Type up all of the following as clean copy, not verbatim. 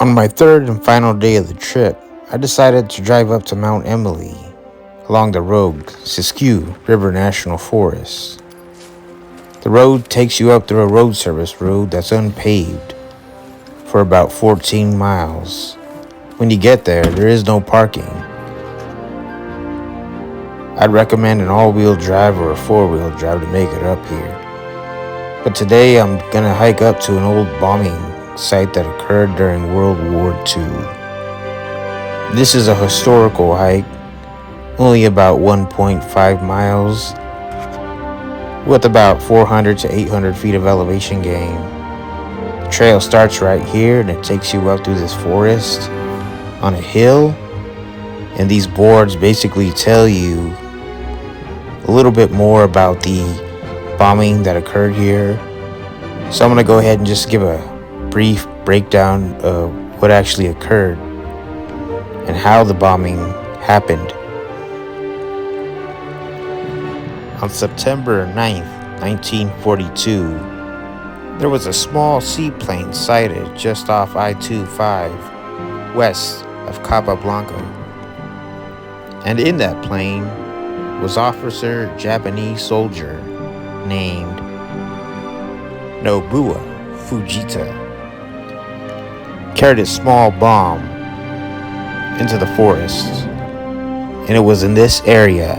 On my third and final day of the trip, I decided to drive up to Mount Emily along the Rogue River-National Forest. The road takes you up through a road service road that's unpaved for about 14 miles. When you get there, there is no parking. I'd recommend an all-wheel drive or a four-wheel drive to make it up here. But today I'm gonna hike up to an old bombing site that occurred during World War II. This is a historical hike, only about 1.5 miles, with about 400 to 800 feet of elevation gain. The trail starts right here and it takes you up through this forest on a hill, and these boards basically tell you a little bit more about the bombing that occurred here. So I'm going to go ahead and just give a brief breakdown of what actually occurred and how the bombing happened. On September 9th, 1942, there was a small seaplane sighted just off I-25 west of Capablanca. And in that plane was officer Japanese soldier named Nobuo Fujita. Carried a small bomb into the forest, and it was in this area.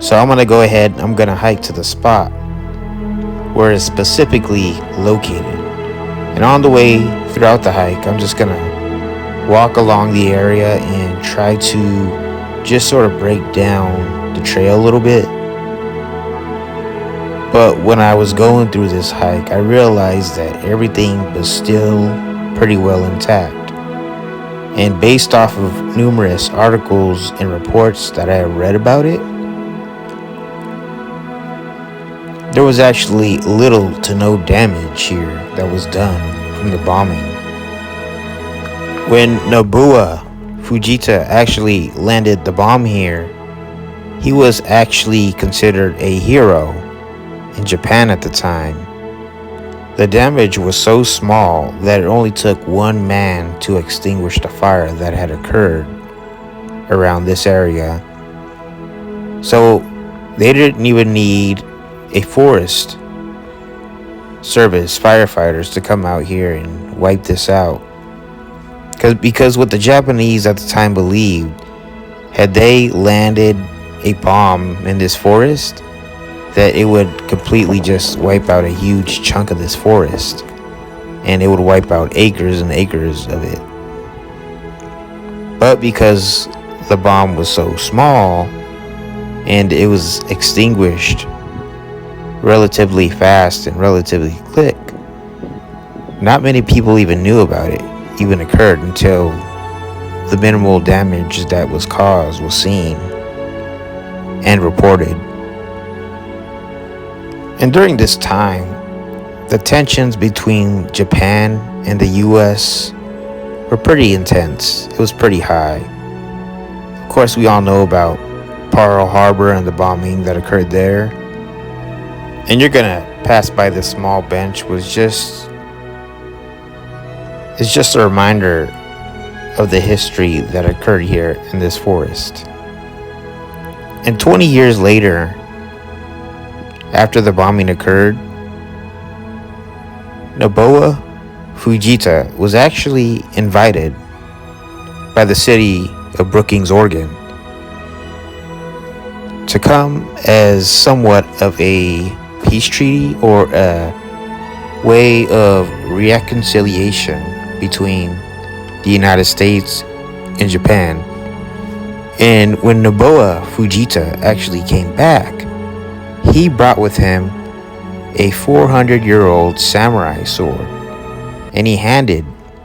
So I'm gonna go ahead, I'm gonna hike to the spot where it's specifically located. And on the way throughout the hike, I'm just gonna walk along the area and try to just sort of break down the trail a little bit. But when I was going through this hike, I realized that everything was still pretty well intact. And based off of numerous articles and reports that I have read about it, there was actually little to no damage here that was done from the bombing. When Nobuo Fujita actually landed the bomb here, he was actually considered a hero in Japan at the time. The damage was so small that it only took one man to extinguish the fire that had occurred around this area. So they didn't even need a forest service firefighters to come out here and wipe this out. Because what the Japanese at the time believed, had they landed a bomb in this forest, that it would completely just wipe out a huge chunk of this forest, and it would wipe out acres and acres of it. But because the bomb was so small and it was extinguished relatively fast and relatively quick, not many people even knew about it even occurred until the minimal damage that was caused was seen and reported. And during this time, the tensions between Japan and the US were pretty intense. It was pretty high. Of course, we all know about Pearl Harbor and the bombing that occurred there. And you're gonna pass by this small bench it's just a reminder of the history that occurred here in this forest. And 20 years later, after the bombing occurred, Nobuo Fujita was actually invited by the city of Brookings, Oregon, to come as somewhat of a peace treaty or a way of reconciliation between the United States and Japan. And when Nobuo Fujita actually came back, he brought with him a 400-year-old samurai sword, and he handed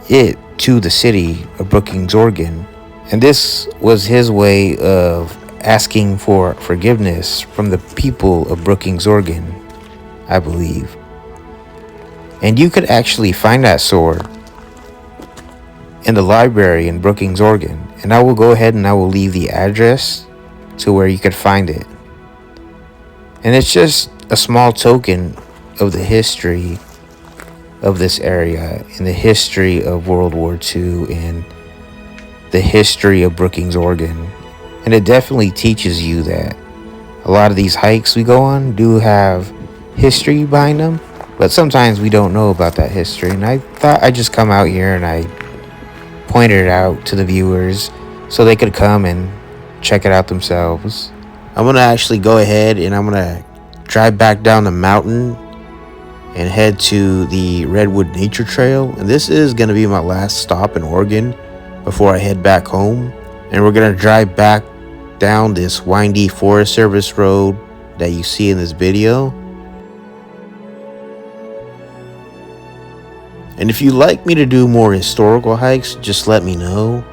it to the city of Brookings, Oregon. And this was his way of asking for forgiveness from the people of Brookings, Oregon, I believe. And you could actually find that sword in the library in Brookings, Oregon. And I will go ahead and I will leave the address to where you could find it. And it's just a small token of the history of this area and the history of World War II and the history of Brookings, Oregon. And it definitely teaches you that a lot of these hikes we go on do have history behind them, but sometimes we don't know about that history. And I thought I'd just come out here and I pointed it out to the viewers so they could come and check it out themselves. I'm gonna actually go ahead and I'm gonna drive back down the mountain and head to the Redwood Nature Trail. And this is gonna be my last stop in Oregon before I head back home. And we're gonna drive back down this windy Forest Service road that you see in this video. And if you'd like me to do more historical hikes, just let me know.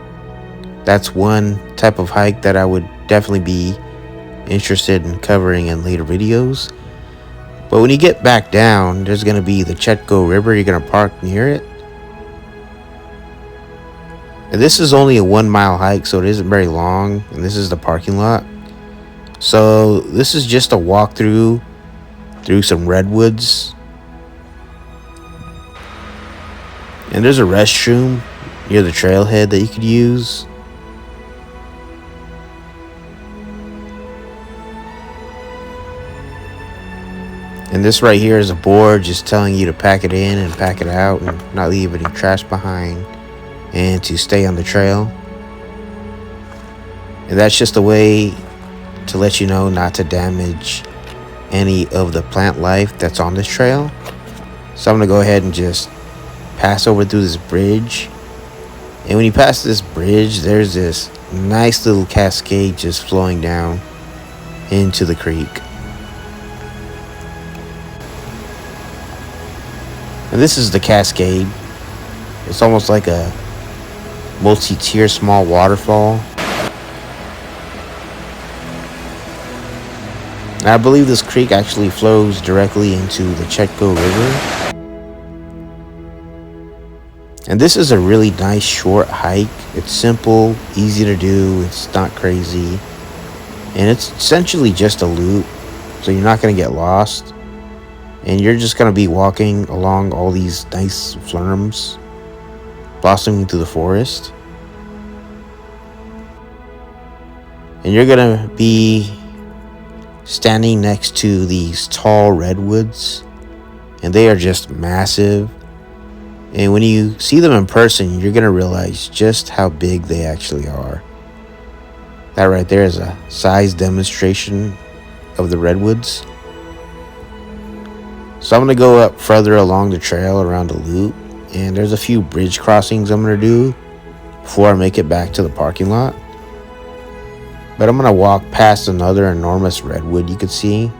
That's one type of hike that I would definitely be interested in covering in later videos. But when you get back down, there's going to be the Chetco River. You're going to park near it. And this is only a 1 mile hike, so it isn't very long. And this is the parking lot. So this is just a walk through some redwoods. And there's a restroom near the trailhead that you could use. And this right here is a board just telling you to pack it in and pack it out and not leave any trash behind and to stay on the trail. And that's just a way to let you know not to damage any of the plant life that's on this trail. So I'm going to go ahead and just pass over through this bridge. And when you pass this bridge, there's this nice little cascade just flowing down into the creek. And this is the cascade. It's almost like a multi-tier small waterfall. And I believe this creek actually flows directly into the Chetco River. And this is a really nice short hike. It's simple, easy to do, it's not crazy. And it's essentially just a loop, so you're not going to get lost. And you're just going to be walking along all these nice ferns blossoming through the forest. And you're going to be standing next to these tall redwoods. And they are just massive. And when you see them in person, you're going to realize just how big they actually are. That right there is a size demonstration of the redwoods. So I'm going to go up further along the trail around a loop. And there's a few bridge crossings I'm going to do before I make it back to the parking lot. But I'm going to walk past another enormous redwood you could see.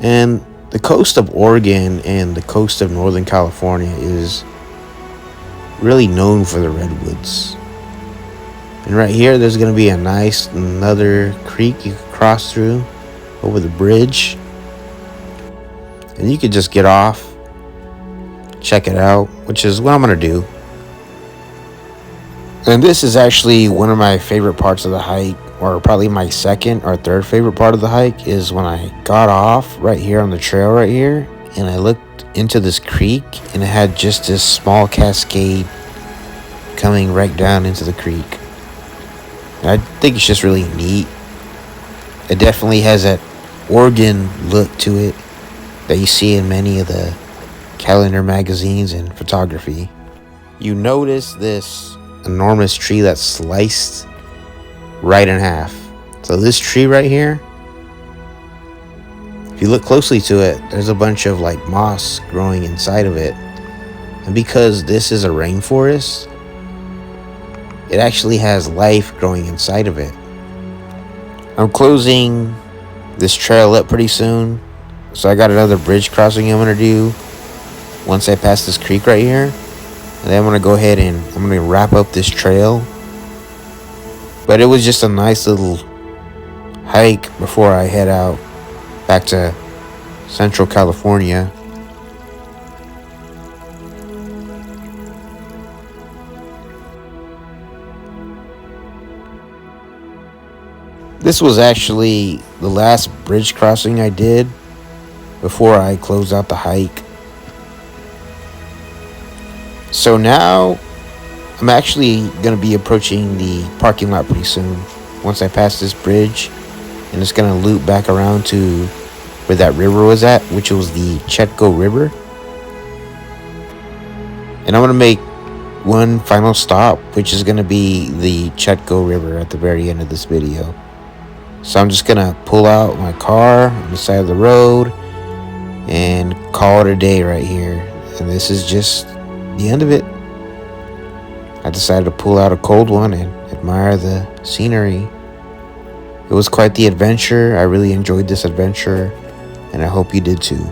And the coast of Oregon and the coast of Northern California is really known for the redwoods. And right here, there's going to be a nice another creek you can cross through over the bridge. And you could just get off, check it out, which is what I'm going to do. And this is actually one of my favorite parts of the hike, or probably my second or third favorite part of the hike, is when I got off right here on the trail right here, and I looked into this creek, and it had just this small cascade coming right down into the creek. And I think it's just really neat. It definitely has that Oregon look to it that you see in many of the calendar magazines and photography. You notice this enormous tree that's sliced right in half. So this tree right here, if you look closely to it, there's a bunch of like moss growing inside of it. And because this is a rainforest, it actually has life growing inside of it. I'm closing this trail up pretty soon. So I got another bridge crossing I'm going to do once I pass this creek right here. And then I'm going to go ahead and I'm going to wrap up this trail. But it was just a nice little hike before I head out back to Central California. This was actually the last bridge crossing I did before I closed out the hike. So now I'm actually going to be approaching the parking lot pretty soon. Once I pass this bridge, and it's going to loop back around to where that river was at, which was the Chetco River. And I'm going to make one final stop, which is going to be the Chetco River at the very end of this video. So I'm just going to pull out my car on the side of the road and call it a day right here. And this is just the end of it. I decided to pull out a cold one and admire the scenery. It was quite the adventure. I really enjoyed this adventure, and I hope you did too.